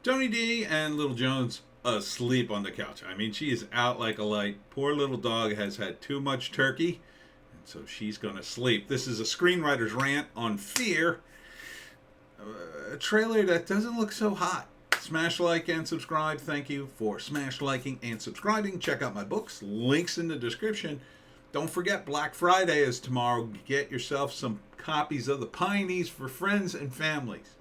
Tony D and Little Jones asleep on the couch. I mean, she is out like a light. Poor little dog has had too much turkey, and so she's going to sleep. This is a screenwriter's rant on Fear, a trailer that doesn't look so hot. Smash like and subscribe. Thank you for smash liking and subscribing. Check out my books. Links in the description. Don't forget, Black Friday is tomorrow. Get yourself some copies of the Pineys for friends and families.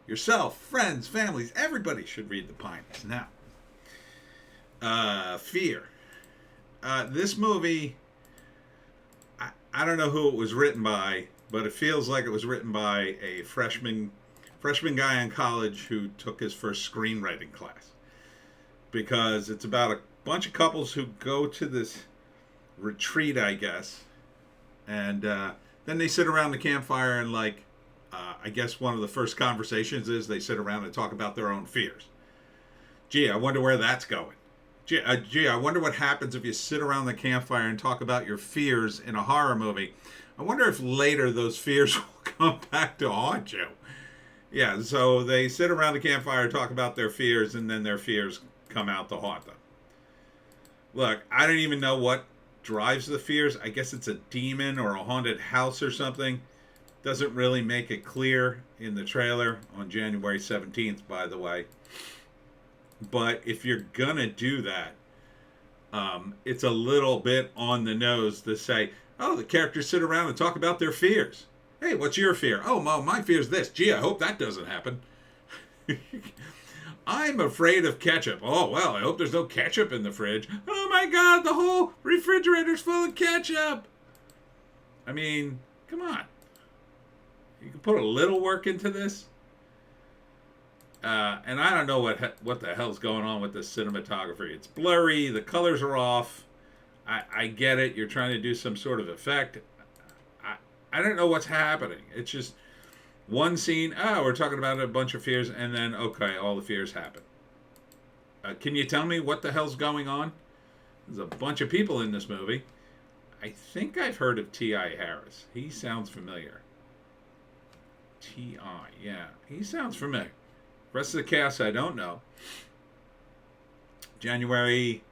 Yourself, friends, families, everybody should read the Pineys. Now, Fear. This movie, I don't know who it was written by, but it feels like it was written by a freshman guy in college who took his first screenwriting class. Because it's about a bunch of couples who go to this retreat, I guess, and then they sit around the campfire and I guess one of the first conversations is they sit around and talk about their own fears. Gee, I wonder where that's going. Gee, I wonder what happens if you sit around the campfire and talk about your fears in a horror movie. I wonder if later those fears will come back to haunt you. Yeah, so they sit around the campfire and talk about their fears, and then their fears come out to haunt them. Look, I don't even know what drives the fears. I guess it's a demon or a haunted house or something. Doesn't really make it clear in the trailer on January 17th, by the way. But if you're going to do that, it's a little bit on the nose to say, oh, the characters sit around and talk about their fears. Hey, what's your fear? Oh, my fear's this. Gee, I hope that doesn't happen. I'm afraid of ketchup. Oh, well, I hope there's no ketchup in the fridge. Oh, my God, the whole refrigerator's full of ketchup. I mean, come on. You can put a little work into this. And I don't know what the hell's going on with this cinematography. It's blurry. The colors are off. I get it. You're trying to do some sort of effect. I don't know what's happening. It's just one scene. We're talking about a bunch of fears. And then, okay, all the fears happen. Can you tell me what the hell's going on? There's a bunch of people in this movie. I think I've heard of T.I. Harris. He sounds familiar. T.I. Yeah, he sounds familiar. Rest of the cast, I don't know. January,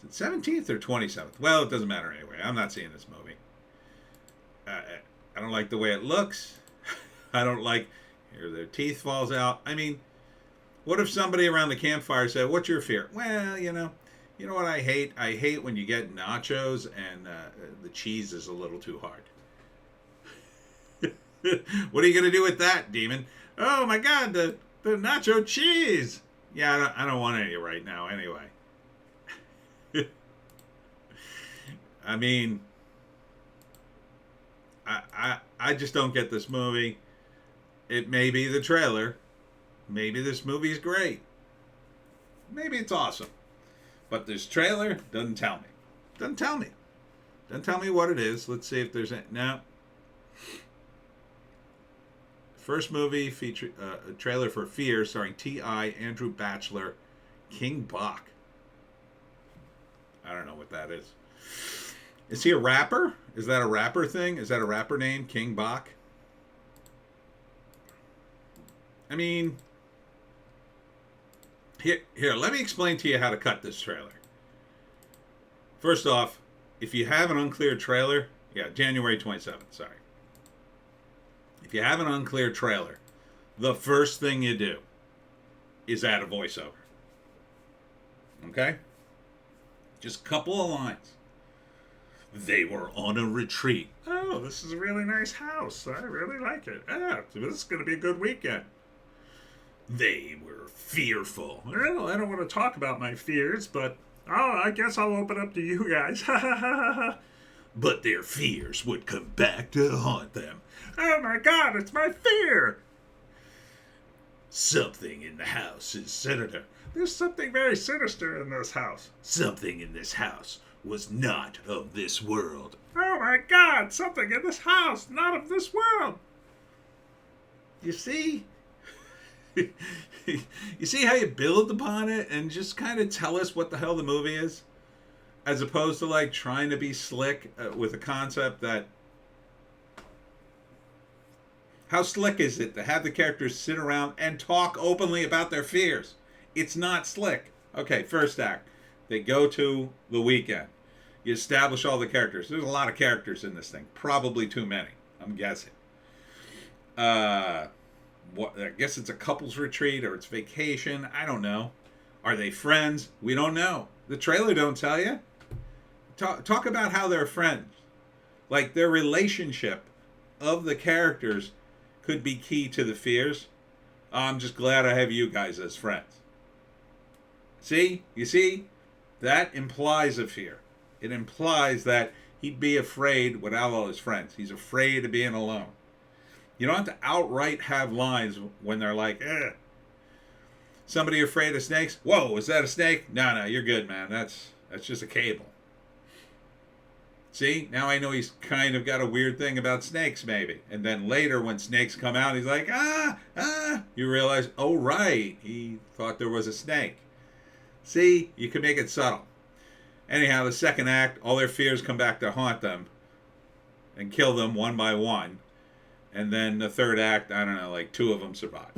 is it 17th or 27th? Well, it doesn't matter anyway. I'm not seeing this movie. I don't like the way it looks. I don't like, here their teeth falls out. I mean, what if somebody around the campfire said, what's your fear? Well, you know what I hate? I hate when you get nachos and the cheese is a little too hard. What are you going to do with that, demon? Oh my God, the nacho cheese. Yeah, I don't want any right now anyway. I mean, I just don't get this movie. It may be the trailer. Maybe this movie is great. Maybe it's awesome. But this trailer doesn't tell me. Doesn't tell me. Doesn't tell me what it is. Let's see if there's no. First movie feature a trailer for Fear starring T.I., Andrew Bachelor, King Bach. I don't know what that is. Is he a rapper? Is that a rapper thing? Is that a rapper name? King Bach? I mean, here, let me explain to you how to cut this trailer. First off, if you have an unclear trailer, January 27th, sorry. If you have an unclear trailer, the first thing you do is add a voiceover. Okay? Just a couple of lines. They were on a retreat. Oh, this is a really nice house. I really like it. This is going to be a good weekend. They were fearful. Well, I don't want to talk about my fears, but I guess I'll open up to you guys. But their fears would come back to haunt them. Oh my God, it's my fear! Something in the house is sinister. There's something very sinister in this house. Something in this house was not of this world. Oh my God, something in this house, not of this world. You see? You see how you build upon it and just kind of tell us what the hell the movie is? As opposed to trying to be slick with a concept that... How slick is it to have the characters sit around and talk openly about their fears? It's not slick. Okay, first act. They go to the weekend. You establish all the characters. There's a lot of characters in this thing. Probably too many, I'm guessing. I guess it's a couple's retreat or it's vacation. I don't know. Are they friends? We don't know. The trailer don't tell you. Talk about how they're friends. Like their relationship of the characters could be key to the fears. I'm just glad I have you guys as friends. See? You see? That implies a fear. It implies that he'd be afraid without all his friends. He's afraid of being alone. You don't have to outright have lines when they're like, eh. Somebody afraid of snakes? Whoa, is that a snake? No, you're good, man. That's just a cable. See, now I know he's kind of got a weird thing about snakes, maybe. And then later, when snakes come out, he's like, you realize, oh, right, he thought there was a snake. See, you can make it subtle. Anyhow, the second act, all their fears come back to haunt them and kill them one by one. And then the third act, I don't know, like 2 of them survive.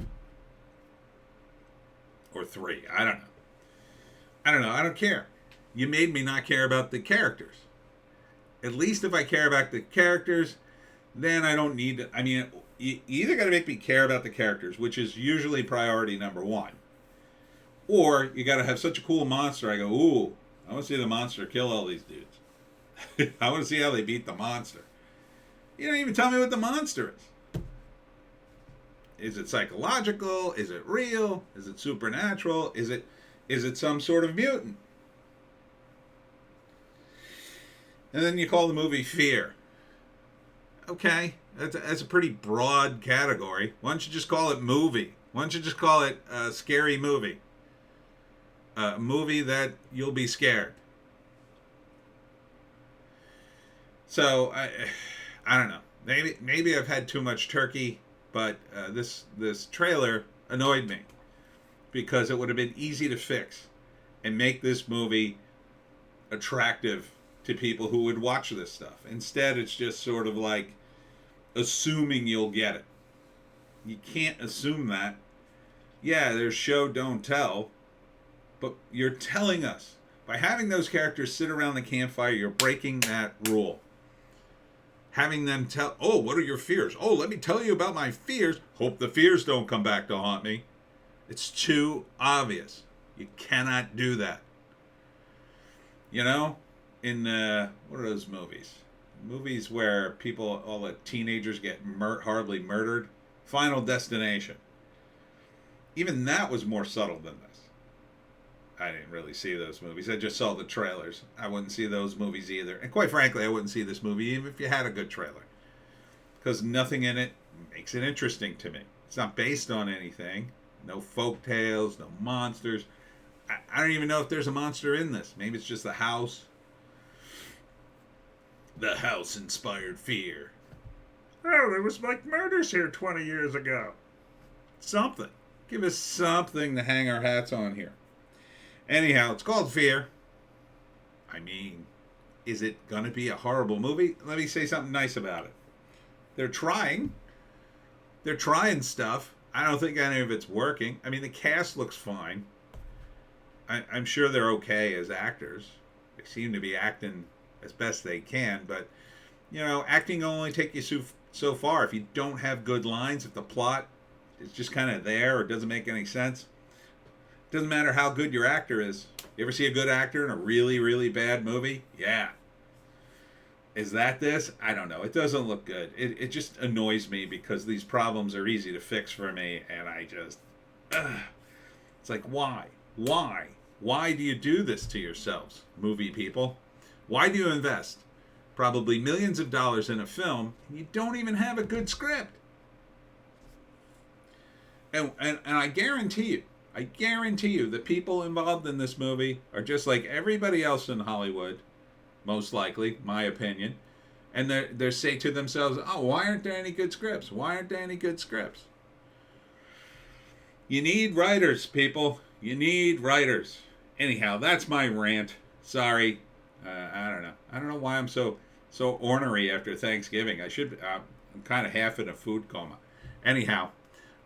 Or 3, I don't know. I don't care. You made me not care about the characters. At least if I care about the characters, then I don't need to. I mean, you either got to make me care about the characters, which is usually priority number 1. Or you got to have such a cool monster, I go, ooh, I want to see the monster kill all these dudes. I want to see how they beat the monster. You don't even tell me what the monster is. Is it psychological? Is it real? Is it supernatural? Is it some sort of mutant? And then you call the movie Fear. Okay, that's a pretty broad category. Why don't you just call it movie? Why don't you just call it a scary movie? A movie that you'll be scared. So I don't know. Maybe I've had too much turkey, but this trailer annoyed me because it would have been easy to fix and make this movie attractive to people who would watch this stuff. Instead, it's just sort of like assuming you'll get it. You can't assume that. Yeah, there's show, don't tell, but you're telling us. By having those characters sit around the campfire, you're breaking that rule. Having them tell, oh, what are your fears? Oh, let me tell you about my fears. Hope the fears don't come back to haunt me. It's too obvious. You cannot do that. You know, in, what are those movies? Movies where people, all the teenagers get hardly murdered. Final Destination. Even that was more subtle than this. I didn't really see those movies. I just saw the trailers. I wouldn't see those movies either. And quite frankly, I wouldn't see this movie even if you had a good trailer. Because nothing in it makes it interesting to me. It's not based on anything. No folk tales, no monsters. I don't even know if there's a monster in this. Maybe it's just the house. The house inspired fear. Oh, there was like murders here 20 years ago. Something. Give us something to hang our hats on here. Anyhow, it's called Fear. I mean, is it going to be a horrible movie? Let me say something nice about it. They're trying. They're trying stuff. I don't think any of it's working. I mean, the cast looks fine. I'm sure they're okay as actors. They seem to be acting as best they can. But, you know, acting will only take you so far. If you don't have good lines, if the plot is just kind of there or doesn't make any sense, it doesn't matter how good your actor is. You ever see a good actor in a really, really bad movie? Yeah. Is that this? I don't know. It doesn't look good. It just annoys me because these problems are easy to fix for me, and I just... It's like, why? Why? Why do you do this to yourselves, movie people? Why do you invest probably millions of dollars in a film and you don't even have a good script? And I guarantee you the people involved in this movie are just like everybody else in Hollywood, most likely, my opinion. And they're saying to themselves, oh, why aren't there any good scripts? Why aren't there any good scripts? You need writers, people. You need writers. Anyhow, that's my rant. Sorry. I don't know. I don't know why I'm so ornery after Thanksgiving. I'm kind of half in a food coma. Anyhow,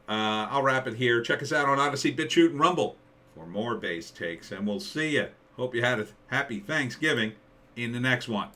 I'll wrap it here. Check us out on Odysee, Bitchute, and Rumble. for more base takes, and we'll see you. Hope you had a happy Thanksgiving in the next one.